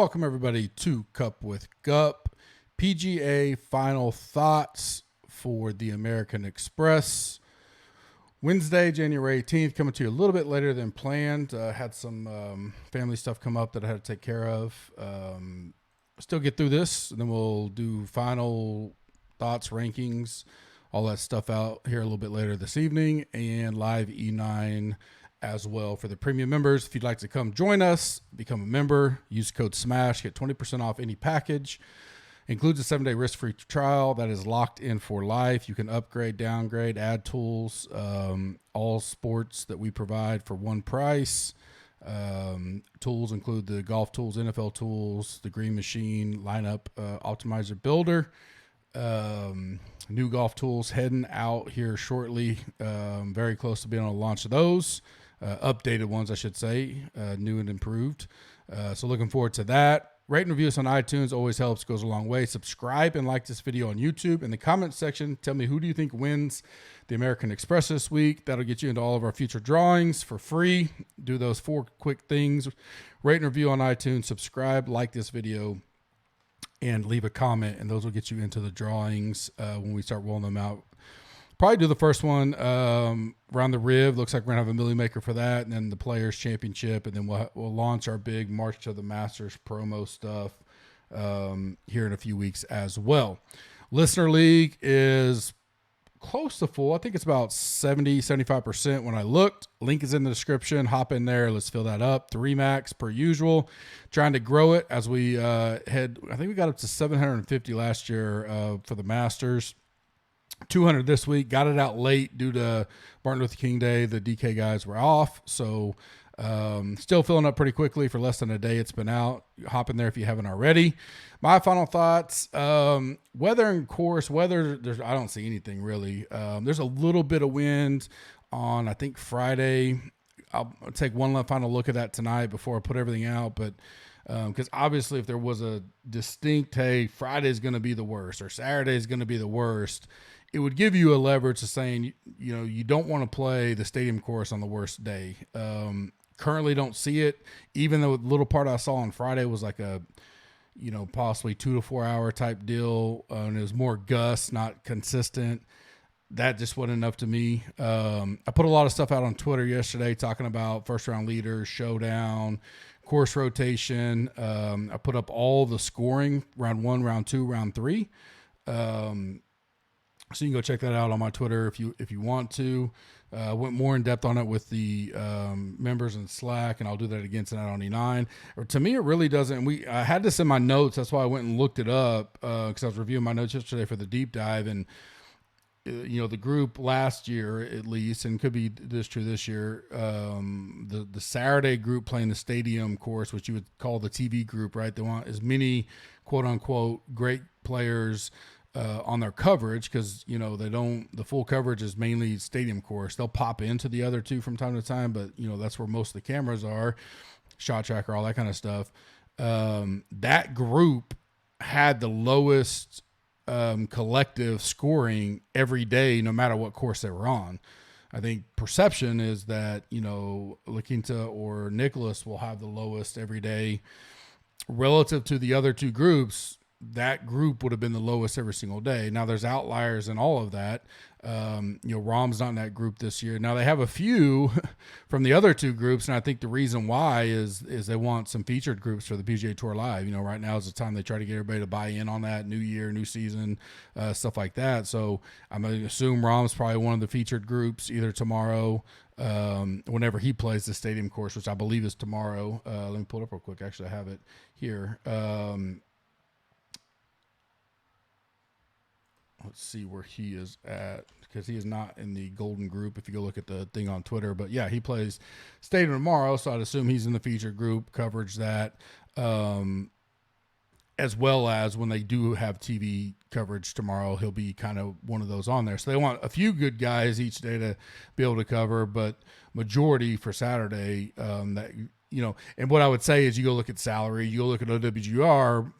Welcome everybody to Cup with Gup. PGA final thoughts for the American Express. Wednesday, January 18th, coming to you a little bit later than planned. Had some family stuff come up that I had to take care of. Still get through this, and then we'll do final thoughts, rankings, all that stuff out here a little bit later this evening, and live E9 as well for the premium members. If you'd like to come join us, become a member, use code SMASH, get 20% off any package. Includes a 7-day risk-free trial that is locked in for life. You can upgrade, downgrade, add tools, all sports that we provide for one price. Tools include the golf tools, NFL tools, the green machine, lineup optimizer builder. New golf tools heading out here shortly. Very close to being able to launch those. Updated ones, I should say, new and improved. So looking forward to that. Rate and review us on iTunes always helps, goes a long way. Subscribe and like this video on YouTube. In the comment section, tell me who do you think wins the American Express this week. That'll get you into all of our future drawings for free. Do those 4 quick things. Rate and review on iTunes, subscribe, like this video, and leave a comment, and those will get you into the drawings when we start rolling them out. Probably do the first one around the Riv. Looks like we're going to have a Millie Maker for that, and then the Players Championship, and then we'll launch our big March to the Masters promo stuff here in a few weeks as well. Listener League is close to full. I think it's about 70-75% when I looked. Link is in the description. Hop in there. Let's fill that up. 3 max per usual. Trying to grow it as we head. I think we got up to 750 last year for the Masters. 200 this week. Got it out late due to Martin Luther King Day. The DK guys were off. So still filling up pretty quickly. For less than a day it's been out. Hop in there if you haven't already. My final thoughts, weather and course. Weather, I don't see anything really. There's a little bit of wind on, I think, Friday. I'll take one final look at that tonight before I put everything out. But because obviously if there was a distinct, hey, Friday's going to be the worst or Saturday's going to be the worst, it would give you a leverage to saying, you know, you don't want to play the stadium course on the worst day. Currently don't see it, even though the little part I saw on Friday was like a, you know, possibly 2 to 4 hour type deal. And it was more gusts, not consistent. That just wasn't enough to me. I put a lot of stuff out on Twitter yesterday talking about first round leaders, showdown, course rotation. I put up all the scoring, round 1, round 2, round 3. So you can go check that out on my Twitter if you want to. Went more in depth on it with the members in Slack, and I'll do that again tonight on E9. Or to me, it really doesn't. I had this in my notes. That's why I went and looked it up because I was reviewing my notes yesterday for the deep dive. And you know, the group last year, at least, and could be this true this year, the Saturday group playing the stadium course, which you would call the TV group, right? They want as many quote unquote great players on their coverage because, you know, the full coverage is mainly stadium course. They'll pop into the other two from time to time, but, you know, that's where most of the cameras are, shot tracker, all that kind of stuff. That group had the lowest collective scoring every day, no matter what course they were on. I think perception is that, you know, La Quinta or Nicholas will have the lowest every day relative to the other two groups. That group would have been the lowest every single day. Now there's outliers in all of that. You know, Rom's not in that group this year. Now they have a few from the other two groups. And I think the reason why is they want some featured groups for the PGA Tour Live. You know, right now is the time they try to get everybody to buy in on that new year, new season, stuff like that. So I'm going to assume Rom's probably one of the featured groups either tomorrow, whenever he plays the stadium course, which I believe is tomorrow. Let me pull it up real quick. Actually, I have it here. Let's see where he is at because he is not in the golden group if you go look at the thing on Twitter. But, yeah, he plays stadium tomorrow, so I'd assume he's in the featured group, coverage that, as well as when they do have TV coverage tomorrow, he'll be kind of one of those on there. So they want a few good guys each day to be able to cover, but majority for Saturday that, you know, and what I would say is you go look at salary, you go look at OWGR,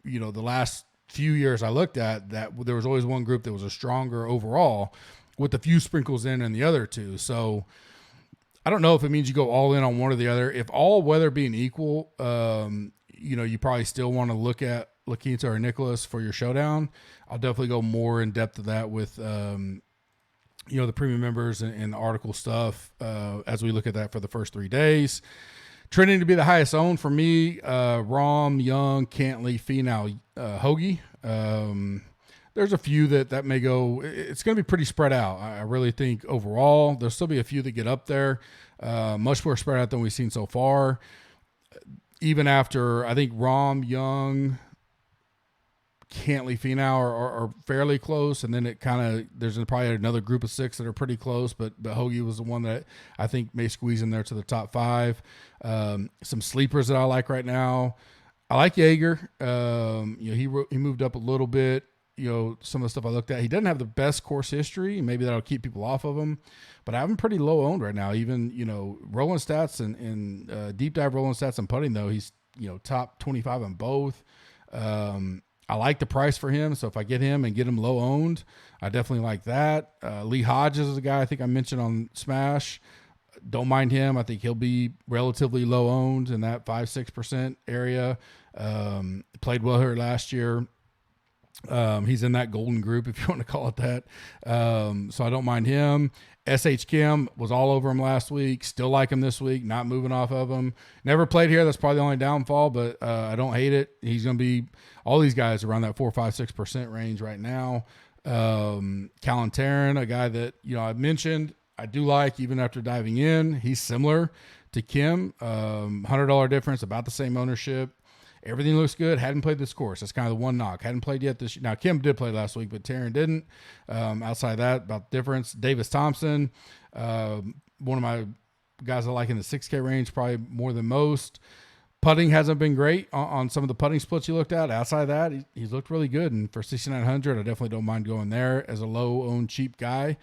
you know, the last few years I looked at that there was always one group that was a stronger overall with a few sprinkles in the other two. So I don't know if it means you go all in on one or the other. If all weather being equal, you probably still want to look at La Quinta or Nicholas for your showdown. I'll definitely go more in depth of that with, the premium members and the article stuff as we look at that for the first 3 days. Trending to be the highest owned for me, Rahm, Young, Cantley, Finau, Hoagie. There's a few that may go. It's going to be pretty spread out. I really think overall there'll still be a few that get up there. Much more spread out than we've seen so far. Even after, I think Rahm, Young, Cantley, Finau are fairly close, and then it kind of there's probably another group of 6 that are pretty close, but Hoagie was the one that I think may squeeze in there to the top 5. Some sleepers that I like right now. I like Jaeger. He moved up a little bit. Some of the stuff I looked at, he doesn't have the best course history. Maybe that'll keep people off of him, but I have him pretty low owned right now. Even, rolling stats and deep dive rolling stats and putting though, he's, top 25 on both. I like the price for him. So if I get him and get him low owned, I definitely like that. Lee Hodges is a guy I think I mentioned on Smash. Don't mind him. I think he'll be relatively low owned in that 5-6% area. Played well here last year. He's in that golden group, if you want to call it that. So I don't mind him. S.H. Kim was all over him last week. Still like him this week. Not moving off of him. Never played here. That's probably the only downfall, but I don't hate it. He's going to be all these guys around that 4-5-6% range right now. Callan Tarrant, a guy that, I've mentioned, I do like even after diving in. He's similar to Kim. $100 difference, about the same ownership. Everything looks good. Hadn't played this course. That's kind of the one knock. Hadn't played yet this year. Now, Kim did play last week, but Taryn didn't. Outside of that, about the difference. Davis Thompson, one of my guys I like in the 6K range, probably more than most. Putting hasn't been great on some of the putting splits you looked at. Outside of that, he's looked really good. And for 6,900, I definitely don't mind going there as a low-owned, cheap guy.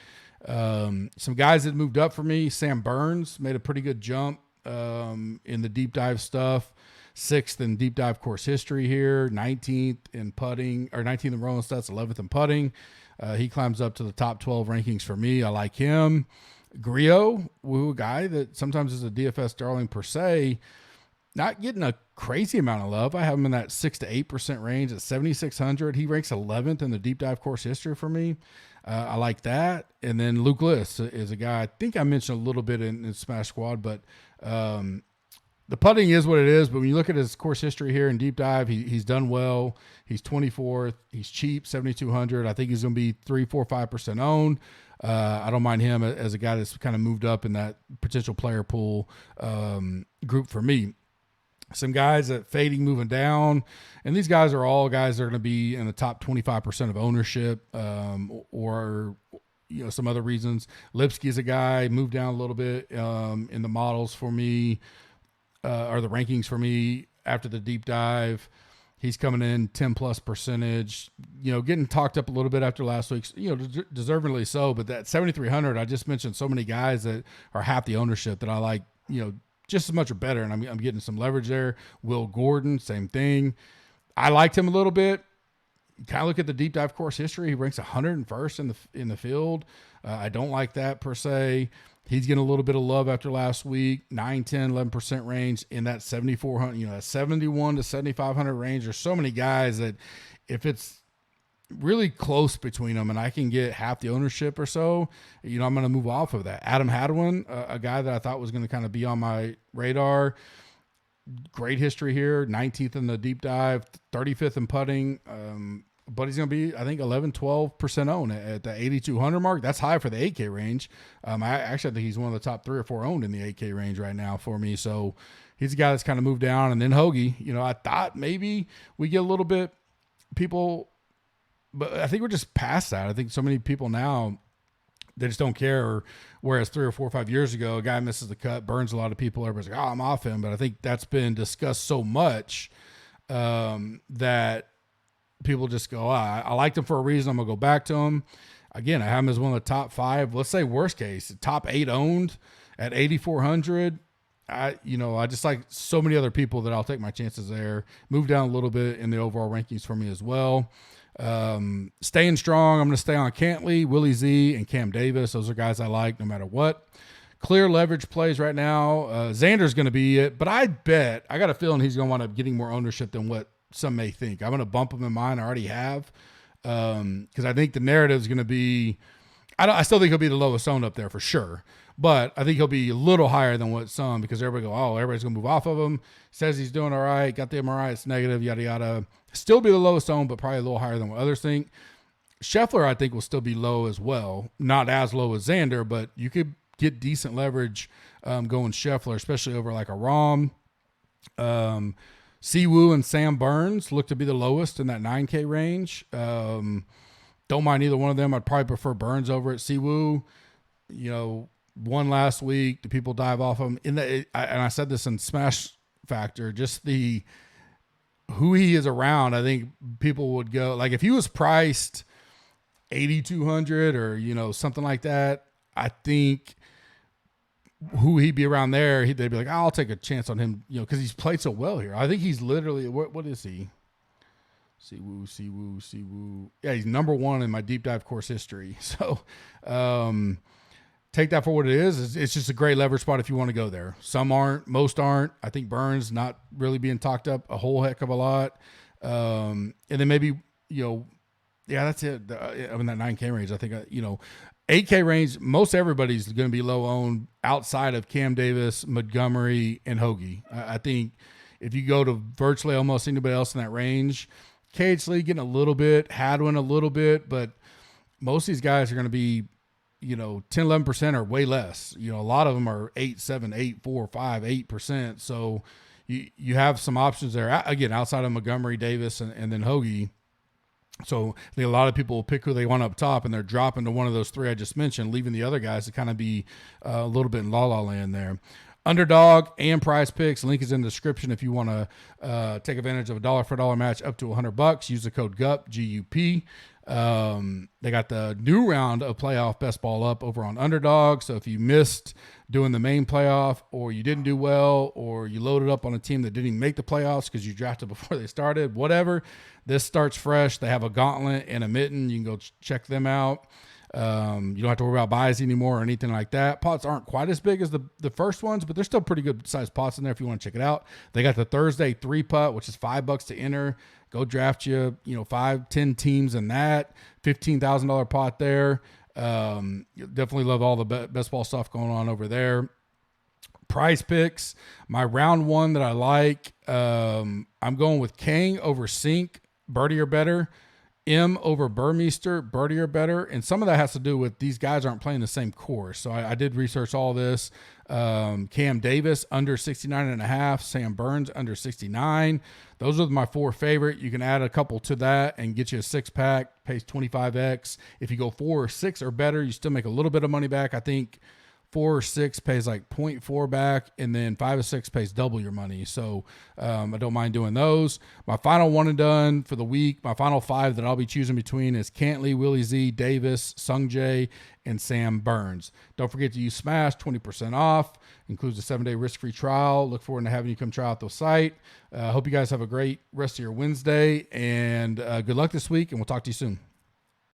Some guys that moved up for me. Sam Burns made a pretty good jump in the deep dive stuff. 6th in deep dive course history here, 19th in putting, or 19th in rolling stats, 11th in putting. He climbs up to the top 12 rankings for me. I like him. Griot, a guy that sometimes is a DFS darling per se, not getting a crazy amount of love. I have him in that 6 to 8% range at 7,600. He ranks 11th in the deep dive course history for me. I like that. And then Luke List is a guy I think I mentioned a little bit in Smash Squad, but the putting is what it is, but when you look at his course history here in deep dive, he's done well. He's 24th. He's cheap, 7,200. I think he's going to be 3, 4, 5% owned. I don't mind him as a guy that's kind of moved up in that potential player pool group for me. Some guys that fading, moving down, and these guys are all guys that are going to be in the top 25% of ownership or some other reasons. Lipsky's a guy, moved down a little bit in the models for me. Or the rankings for me after the deep dive. He's coming in 10+%, getting talked up a little bit after last week's, deservedly so, but that 7,300, I just mentioned so many guys that are half the ownership that I like, just as much or better. And I'm getting some leverage there. Will Gordon, same thing. I liked him a little bit. Kind of look at the deep dive course history. He ranks 101st in the field. I don't like that per se. He's getting a little bit of love after last week, 9, 10, 11% range in that 7,400, that 71 to 7,500 range. There's so many guys that if it's really close between them and I can get half the ownership or so, I'm going to move off of that. Adam Hadwin, a guy that I thought was going to kind of be on my radar. Great history here, 19th in the deep dive, 35th in putting. But he's going to be, I think, 11, 12% owned at the 8,200 mark. That's high for the 8K range. I actually think he's one of the top 3 or 4 owned in the 8K range right now for me. So he's a guy that's kind of moved down. And then Hoagie, I thought maybe we get a little bit people, but I think we're just past that. I think so many people now, they just don't care. Whereas 3 or 4 or 5 years ago, a guy misses the cut, burns a lot of people. Everybody's like, I'm off him. But I think that's been discussed so much that people just go, I liked him for a reason. I'm going to go back to him. Again, I have him as one of the top 5. Let's say worst case, top 8 owned at 8,400. I just like so many other people that I'll take my chances there. Move down a little bit in the overall rankings for me as well. Staying strong, I'm going to stay on Cantley, Willie Z, and Cam Davis. Those are guys I like no matter what. clear leverage plays right now. Xander's going to be it, but I got a feeling he's going to wind up getting more ownership than what some may think. I'm going to bump him in mine. I already have, because I think the narrative is going to be, I still think he'll be the lowest owned up there for sure, but I think he'll be a little higher than what some, because everybody everybody's going to move off of him. Says he's doing all right. Got the MRI. It's negative, yada, yada. Still be the lowest owned, but probably a little higher than what others think. Scheffler, I think, will still be low as well. Not as low as Xander, but you could get decent leverage going Scheffler, especially over like a Rahm. Siwoo and Sam Burns look to be the lowest in that 9K range. Don't mind either one of them. I'd probably prefer Burns over at Siwoo. Won last week. Do people dive off him? And I said this in Smash Factor, just who he is around, I think people would go, like if he was priced 8,200 or, something like that, I think who he'd be around there, they'd be like, I'll take a chance on him, because he's played so well here. I think he's literally, what is he? Siwoo. Yeah, he's number one in my deep dive course history. So take that for what it is. It's just a great leverage spot if you want to go there. Some aren't, most aren't. I think Burns not really being talked up a whole heck of a lot. And then maybe, that's it. I'm in that 9K range. I think, 8K range, most everybody's going to be low owned outside of Cam Davis, Montgomery, and Hoagie. I think if you go to virtually almost anybody else in that range, KH Lee getting a little bit, Hadwin a little bit, but most of these guys are going to be, 10, 11% or way less. A lot of them are 8, 7, 8, 4, 5, 8%. So you have some options there, again, outside of Montgomery, Davis, and then Hoagie. So I think a lot of people will pick who they want up top, and they're dropping to one of those three I just mentioned, leaving the other guys to kind of be a little bit in la-la land there. Underdog and Prize Picks, link is in the description if you want to take advantage of a $1 for $1 match up to $100. Use the code GUP, G-U-P. They got the new round of playoff best ball up over on Underdog. So if you missed doing the main playoff, or you didn't do well, or you loaded up on a team that didn't even make the playoffs because you drafted before they started, whatever, this starts fresh. They have a gauntlet and a mitten. You can go check them out. You don't have to worry about buys anymore or anything like that. Pots aren't quite as big as the first ones, but they're still pretty good sized pots in there if you want to check it out. They got the Thursday 3-putt, which is $5 to enter. Go draft 5, 10 teams in that. $15,000 pot there. Definitely love all the best ball stuff going on over there. Prize Picks, my round one that I like. I'm going with Kang over Sink, birdie or better. M over Burmeister, birdie or better. And some of that has to do with these guys aren't playing the same course. So I did research all this. Cam Davis under 69.5, Sam Burns under 69. Those are my 4 favorite. You can add a couple to that and get you a 6-pack, pays 25x. If you go 4 or 6 or better, you still make a little bit of money back. I think 4 or 6 pays like 0.4 back, and then 5 or 6 pays double your money. So I don't mind doing those. My final one and done for the week, my final 5 that I'll be choosing between is Cantley, Willie Z, Davis, Sung Jae, and Sam Burns. Don't forget to use Smash, 20% off. Includes a 7-day risk-free trial. Look forward to having you come try out the site. Hope you guys have a great rest of your Wednesday, and good luck this week, and we'll talk to you soon.